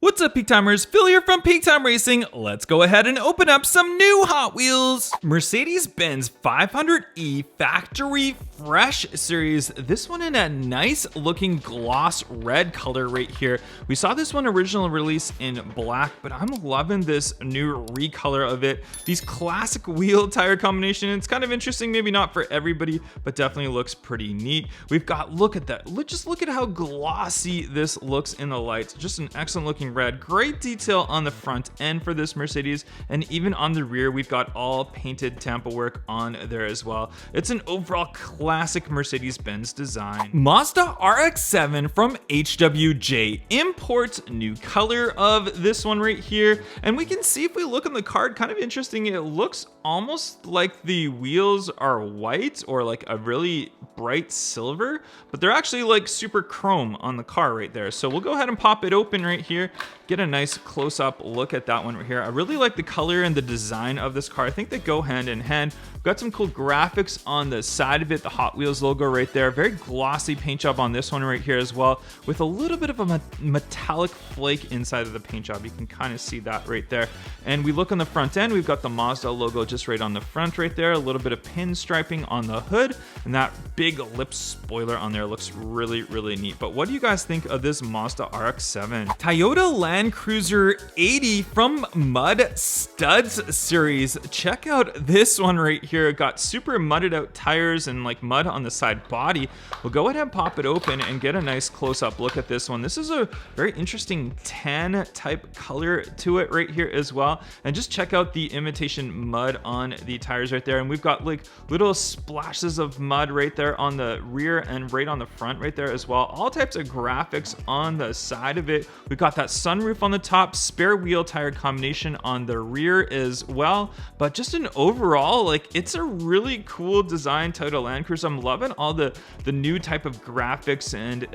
What's up, Peak Timers? Phil here from Peak Time Racing. Let's go ahead and open up some new Hot Wheels. Mercedes-Benz 500e Factory Fresh Series. This one in a nice looking gloss red color right here. We saw this one original release in black, but I'm loving this new recolor of it. These classic wheel tire combination. It's kind of interesting, maybe not for everybody, but definitely looks pretty neat. We've got, look at that. Just look at how glossy this looks in the lights. Just an excellent looking red. Great detail on the front end for this Mercedes, and even on the rear we've got all painted Tampa work on there as well. It's an overall classic Mercedes-Benz design. Mazda RX-7 from HWJ imports new color of this one right here, and we can see if we look on the card, kind of interesting, it looks almost like the wheels are white or like a really bright silver, but they're actually like super chrome on the car right there. So we'll go ahead and pop it open right here, get a nice close-up look at that one right here. I really like the color and the design of this car. I think they go hand in hand. We've got some cool graphics on the side of it, the Hot Wheels logo right there. Very glossy paint job on this one right here as well, with a little bit of a metallic flake inside of the paint job. You can kind of see that right there. And we look on the front end, we've got the Mazda logo just right on the front right there, a little bit of pinstriping on the hood, and that big lip spoiler on there looks really, really neat. But what do you guys think of this Mazda RX-7? Toyota Land Cruiser 80 from Mud Studs series. Check out this one right here. It got super mudded out tires and like mud on the side body. We'll go ahead and pop it open and get a nice close-up look at this one. This is a very interesting tan type color to it right here as well. And just check out the imitation mud on the tires right there. And we've got like little splashes of mud right there on the rear and right on the front right there as well. All types of graphics on the side of it. We've got that sunroof on the top, spare wheel tire combination on the rear as well. But just an overall, like, it's a really cool design Toyota Land Cruiser. I'm loving all the new type of graphics and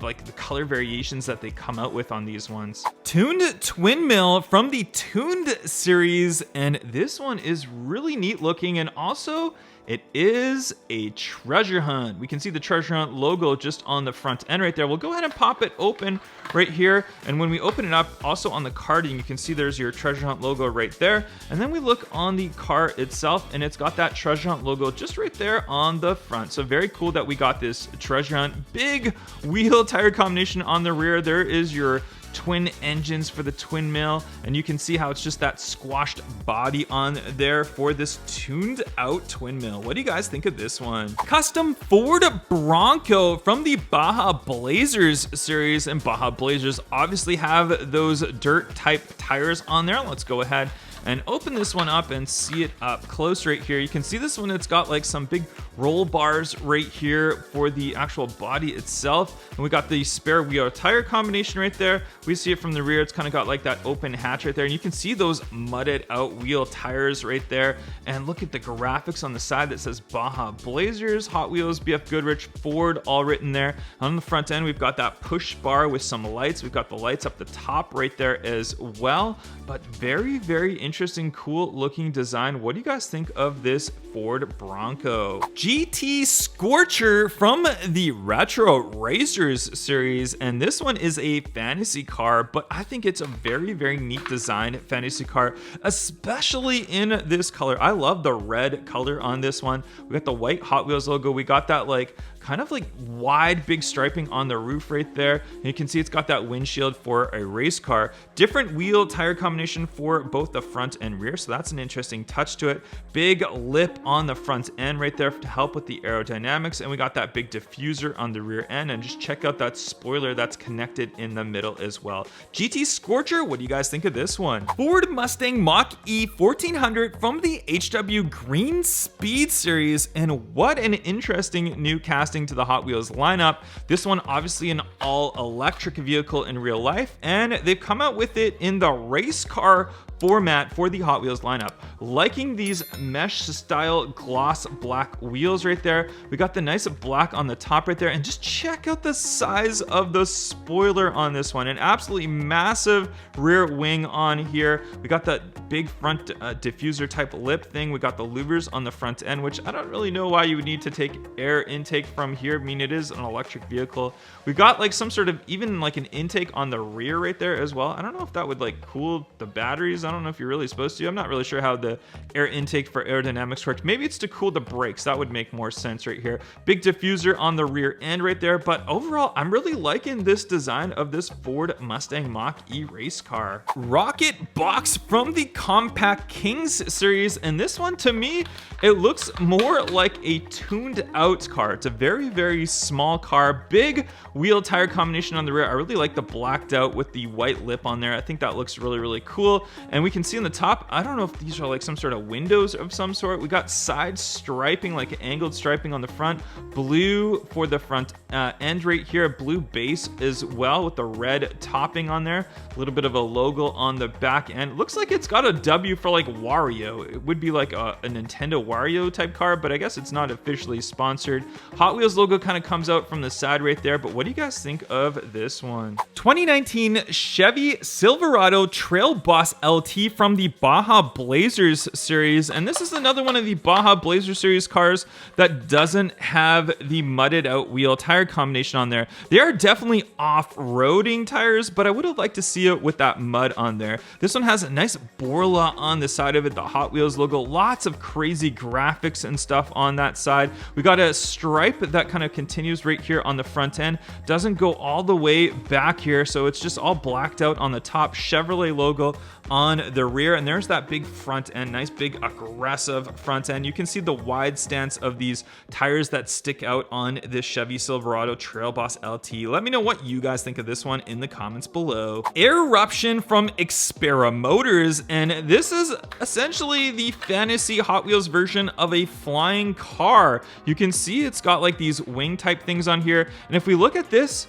like the color variations that they come out with on these ones. Tuned twin mill from the Tuned series, and this one is really neat looking, and also it is a treasure hunt. We can see the treasure hunt logo just on the front end right there. We'll go ahead and pop it open right here. And when we open it up, also on the carding, you can see there's your treasure hunt logo right there. And then we look on the car itself, and it's got that treasure hunt logo just right there on the front. So very cool that we got this treasure hunt. Big wheel tire combination on the rear. There is your twin engines for the twin mill, and you can see how it's just that squashed body on there for this tuned out twin mill. What do you guys think of this one? Custom Ford Bronco from the Baja Blazers series, and Baja Blazers obviously have those dirt type tires on there. Let's go ahead and open this one up and see it up close right here. You can see this one, it's got like some big roll bars right here for the actual body itself. And we got the spare wheel tire combination right there. We see it from the rear, it's kind of got like that open hatch right there. And you can see those mudded out wheel tires right there. And look at the graphics on the side that says Baja Blazers, Hot Wheels, BF Goodrich, Ford, all written there. On the front end, we've got that push bar with some lights. We've got the lights up the top right there as well. But very, very interesting, cool looking design. What do you guys think of this Ford Bronco? GT-SCORCHER from the Retro Racers series, and this one is a fantasy car, but I think it's a very, very neat design fantasy car, especially in this color. I love the red color on this one. We got the white Hot Wheels logo. We got that like kind of like wide big striping on the roof right there, and you can see it's got that windshield for a race car. Different wheel tire combination for both the front and rear, so that's an interesting touch to it. Big lip on the front end right there to help with the aerodynamics, and we got that big diffuser on the rear end, and just check out that spoiler that's connected in the middle as well. GT-SCORCHER, what do you guys think of this one? Ford Mustang Mach-E 1400 from the HW Green Speed series, and what an interesting new casting to the Hot Wheels lineup. This one obviously an all-electric vehicle in real life, and they've come out with it in the race car format for the Hot Wheels lineup. Liking these mesh style gloss black wheels right there. We got the nice black on the top right there, and just check out the size of the spoiler on this one. An absolutely massive rear wing on here. We got that big front diffuser type lip thing. We got the louvers on the front end, which I don't really know why you would need to take air intake from here. I mean, it is an electric vehicle. We got like some sort of even like an intake on the rear right there as well. I don't know if that would like cool the batteries. I don't know if you're really supposed to. I'm not really sure how the air intake for aerodynamics works. Maybe it's to cool the brakes. That would make more sense right here. Big diffuser on the rear end right there. But overall, I'm really liking this design of this Ford Mustang Mach-E race car. Rocket box from the Compact Kings series, and this one to me, it looks more like a tuned out car. It's a very, very small car, big wheel tire combination on the rear. I really like the blacked out with the white lip on there. I think that looks really, really cool. And we can see on the top, I don't know if these are like some sort of windows of some sort. We got side striping, like angled striping on the front, blue for the front end right here, blue base as well with the red topping on there, a little bit of a logo on the back end. Looks like it's got a W for like Wario. It would be like a Nintendo Wario type car, but I guess it's not officially sponsored. Hot Wheels logo kind of comes out from the side right there, but what do you guys think of this one? 2019 Chevy Silverado Trail Boss LT from the Baja Blazers series, and this is another one of the Baja Blazer series cars that doesn't have the mudded out wheel tire combination on there. They are definitely off-roading tires, but I would have liked to see it with that mud on there. This one has a nice Borla on the side of it, the Hot Wheels logo, lots of crazy graphics and stuff on that side. We got a stripe that kind of continues right here on the front end, doesn't go all the way back here, so it's just all blacked out on the top, Chevrolet logo on the rear, and there's that big front end, nice big aggressive front end. You can see the wide stance of these tires that stick out on this Chevy Silverado Trail Boss LT. Let me know what you guys think of this one in the comments below. Eruption from Xpera Motors, and this is essentially the fantasy Hot Wheels version of a flying car. You can see it's got like these wing type things on here, and if we look at this,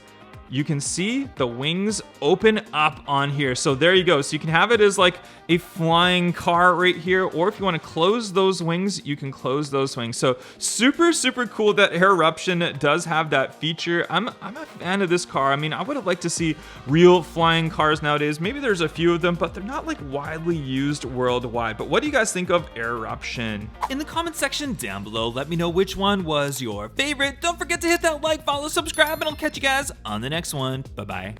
you can see the wings open up on here. So there you go. So you can have it as like a flying car right here, or if you want to close those wings, you can close those wings. So super, super cool that Eruption does have that feature. I'm a fan of this car. I mean, I would have liked to see real flying cars nowadays. Maybe there's a few of them, but they're not like widely used worldwide. But what do you guys think of Eruption? In the comment section down below, let me know which one was your favorite. Don't forget to hit that like, follow, subscribe, and I'll catch you guys on the next one. Bye-bye.